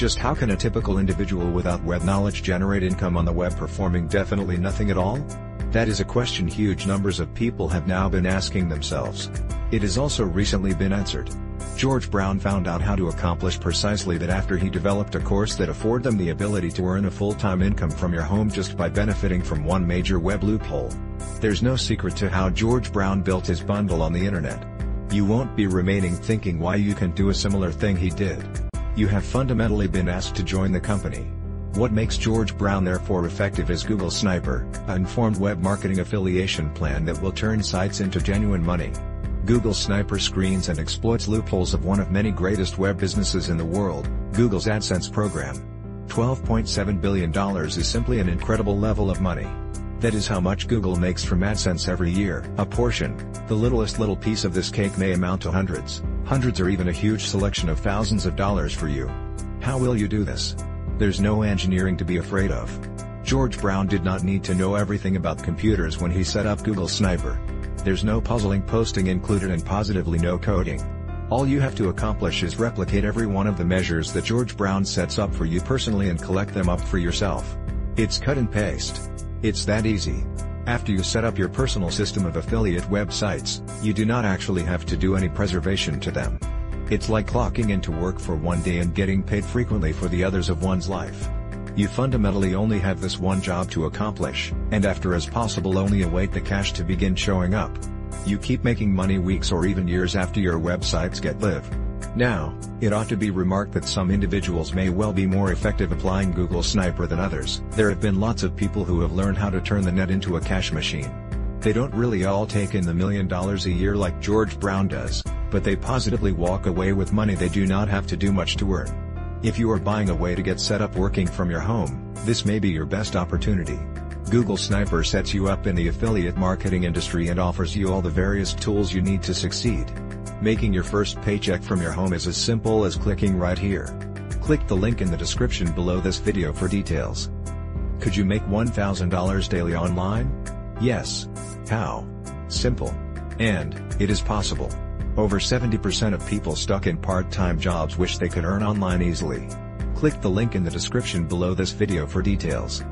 Just how can a typical individual without web knowledge generate income on the web performing definitely nothing at all? That is a question huge numbers of people have now been asking themselves. It has also recently been answered. George Brown found out how to accomplish precisely that after he developed a course that afforded them the ability to earn a full-time income from your home just by benefiting from one major web loophole. There's no secret to how George Brown built his bundle on the internet. You won't be remaining thinking why you can do a similar thing he did. You have fundamentally been asked to join the company. What makes George Brown therefore effective is Google Sniper, an informed web marketing affiliation plan that will turn sites into genuine money. Google Sniper screens and exploits loopholes of one of many greatest web businesses in the world, Google's AdSense program. $12.7 billion is simply an incredible level of money. That is how much Google makes from AdSense every year. A portion, the littlest little piece of this cake may amount to hundreds or even a huge selection of thousands of dollars for you. How will you do this? There's no engineering to be afraid of. George Brown did not need to know everything about computers when he set up Google Sniper. There's no puzzling posting included and positively no coding. All you have to accomplish is replicate every one of the measures that George Brown sets up for you personally and collect them up for yourself. It's cut and paste. It's that easy. After you set up your personal system of affiliate websites, you do not actually have to do any preservation to them. It's like clocking into work for one day and getting paid frequently for the others of one's life. You fundamentally only have this one job to accomplish, and after as possible only await the cash to begin showing up. You keep making money weeks or even years after your websites get live. Now, it ought to be remarked that some individuals may well be more effective applying Google Sniper than others. There have been lots of people who have learned how to turn the net into a cash machine. They don't really all take in the $1 million a year like George Brown does, but they positively walk away with money they do not have to do much to earn. If you are buying a way to get set up working from your home, this may be your best opportunity. Google Sniper sets you up in the affiliate marketing industry and offers you all the various tools you need to succeed. Making your first paycheck from your home is as simple as clicking right here. Click the link in the description below this video for details. Could you make $1,000 daily online? Yes. How? Simple. And, it is possible. Over 70% of people stuck in part-time jobs wish they could earn online easily. Click the link in the description below this video for details.